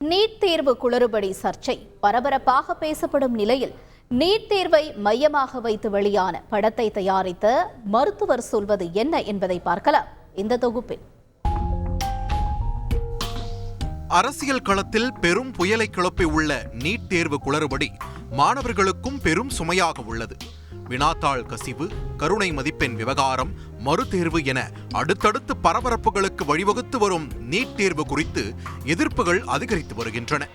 NEET தேர்வு குளறுபடி சர்ச்சை பரபரப்பாக பேசப்படும் நிலையில் நீட் தேர்வை மையமாக வைத்து வெளியான படத்தை தயாரித்த மருத்துவர் சொல்வது என்ன என்பதை பார்க்கலாம் இந்த தொகுப்பில். அரசியல் களத்தில் பெரும் புயலை கிளப்பி உள்ள நீட் தேர்வு குளறுபடி மாணவர்களுக்கும் பெரும் சுமையாக உள்ளது. வினாத்தாள் கசிவு, கருணை மதிப்பெண் விவகாரம், மறுதேர்வு என அடுத்தடுத்து பரபரப்புகளுக்கு வழிவகுத்து வரும் நீட் தேர்வு குறித்து எதிர்ப்புகள் அதிகரித்து வருகின்றன.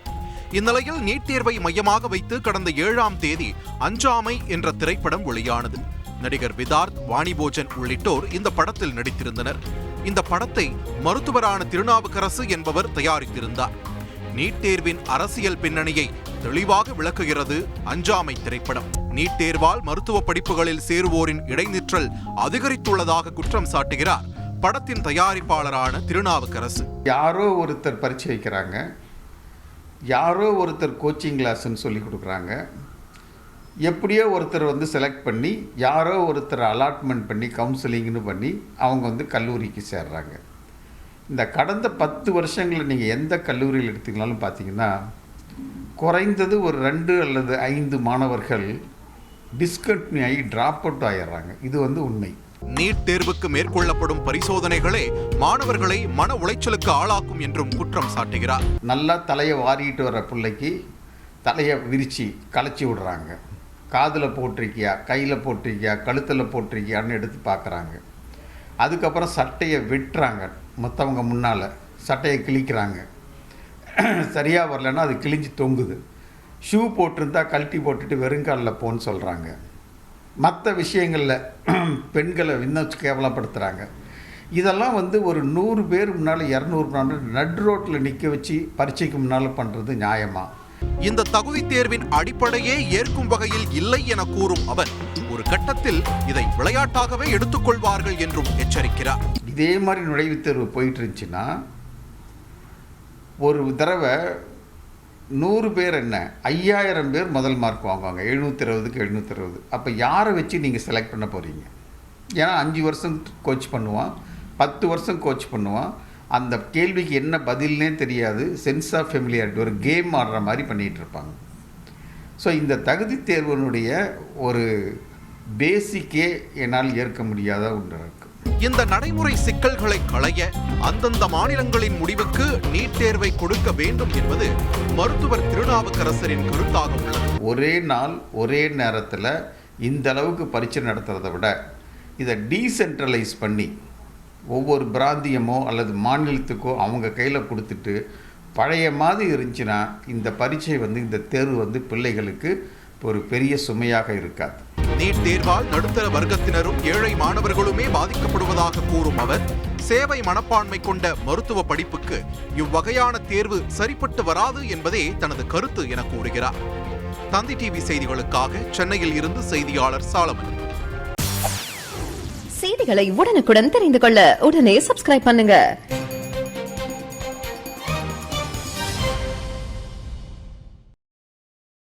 இந்நிலையில் நீட் தேர்வை மையமாக வைத்து கடந்த 7ஆம் தேதி அஞ்சாமை என்ற திரைப்படம் வெளியானது. நடிகர் விதார்த், வாணிபோஜன் உள்ளிட்டோர் இந்த படத்தில் நடித்திருந்தனர். இந்த படத்தை மருத்துவரான திருநாவுக்கரசு என்பவர் தயாரித்திருந்தார். நீட் தேர்வின் அரசியல் பின்னணியை தெளிவாக விளக்குகிறது அஞ்சாமை திரைப்படம். நீட் தேர்வால் மருத்துவ படிப்புகளில் சேருவோரின் இடைநிற்றல் அதிகரித்துள்ளதாக குற்றம் சாட்டுகிறார் படத்தின் தயாரிப்பாளரான திருநாவுக்கரசு. யாரோ ஒருத்தர் பரீட்சை வைக்கிறாங்க, யாரோ ஒருத்தர் கோச்சிங் கிளாஸ்ன்னு சொல்லி கொடுக்குறாங்க, எப்படியோ ஒருத்தர் செலக்ட் பண்ணி யாரோ ஒருத்தர் அலாட்மெண்ட் பண்ணி கவுன்சிலிங்னு பண்ணி அவங்க கல்லூரிக்கு சேர்றாங்க. இந்த கடந்த 10 வருஷங்களில் நீங்கள் எந்த கல்லூரியில் எடுத்துக்கினாலும் பார்த்தீங்கன்னா குறைந்தது ஒரு 2 அல்லது 5 மாணவர்கள் டிஸ்கண்டினியூ ஆகி ட்ராப் அவுட் ஆகிடுறாங்க. இது உண்மை. நீட் தேர்வுக்கு மேற்கொள்ளப்படும் பரிசோதனைகளே மாணவர்களை மன உளைச்சலுக்கு ஆளாக்கும் என்றும் குற்றம் சாட்டுகிறார். நல்லா தலையை வாரிட்டு வர பிள்ளைக்கு தலையை விரித்து களைச்சி விடுறாங்க. காதில் போட்டிருக்கியா, கையில் போட்டிருக்கியா, கழுத்தில் போட்டிருக்கியான்னு எடுத்து பார்க்குறாங்க. அதுக்கப்புறம் சட்டையை வெட்டுறாங்க. மற்றவங்க முன்னால் சட்டையை கிழிக்கிறாங்க. சரியாக வரலன்னா அது கிழிஞ்சு தொங்குது. ஷூ போட்டிருந்தா கழட்டி போட்டுட்டு வெறுங்காலில் போன்னு சொல்கிறாங்க. மற்ற விஷயங்களில் பெண்களை இன்னும் கேவலப்படுத்துகிறாங்க. இதெல்லாம் ஒரு 100 பேர் முன்னால் 200 முன்னால் நடு ரோட்டில் நிற்க வச்சு பரீட்சைக்கு முன்னால் பண்ணுறது நியாயமா? இந்த தகுதி தேர்வின் அடிப்படையே ஏற்கும் வகையில் இல்லை என கூறும் அவர் ஒரு கட்டத்தில் இதை விளையாட்டாகவே எடுத்துக்கொள்வார்கள் என்றும் எச்சரிக்கிறார். இதே மாதிரி நுழைவுத் தேர்வு போயிட்டு இருந்துச்சுன்னா ஒரு தடவை 100 பேர் 5000 பேர் முதல் மார்க் வாங்குவாங்க. 720க்கு 720. அப்போ யாரை வச்சு நீங்கள் செலக்ட் பண்ண போகிறீங்க? ஏன்னா 5 வருஷம் கோச் பண்ணுவான், 10 வருஷம் கோச் பண்ணுவான். அந்த கேள்விக்கு என்ன பதில்னே தெரியாது. சென்ஸ் ஆஃப் ஃபெமிலியாரிட்டி, ஒரு கேம் ஆடுற மாதிரி பண்ணிகிட்டு இருப்பாங்க. ஸோ இந்த தகுதி தேர்வினுடைய ஒரு பேசிக்கே என்னால் ஏற்க முடியாத ஒன்று இருக்குது. இந்த நடைமுறை சிக்கல்களை களைய அந்தந்த மாநிலங்களின் முடிவுக்கு நீட் தேர்வை கொடுக்க வேண்டும் என்பது மருத்துவர் திருநாவுக்கரசரின் கருத்தாக உள்ளது. ஒரே நாள் ஒரே நேரத்தில் இந்த அளவுக்கு பரீட்சை நடத்துறதை விட இதை டீசென்ட்ரலைஸ் பண்ணி ஒவ்வொரு பிராந்தியமோ அல்லது மாநிலத்துக்கோ அவங்க கையில் கொடுத்துட்டு பழைய மாதிரி இருந்துச்சுன்னா இந்த பரீட்சை இந்த தேர்வு பிள்ளைகளுக்கு ஒரு பெரிய சுமையாக இருக்காது. நீட் தேர்வால் நடுத்தர வர்க்கத்தினரும் ஏழை மாணவர்களுமே பாதிக்கப்படுவதாக கூறும் அவர் சேவை மனப்பான்மை கொண்ட மருத்துவ படிப்புக்கு இவ்வகையான தேர்வு சரிப்பட்டு வராது என்பதே தனது கருத்து என கூறுகிறார். தந்தி டிவி செய்திகளுக்காக சென்னையில் இருந்து செய்தியாளர் சாலமன். செய்திகளை உடனுக்குடன் தெரிந்து கொள்ள உடனே சப்ஸ்கிரைப் பண்ணுங்க.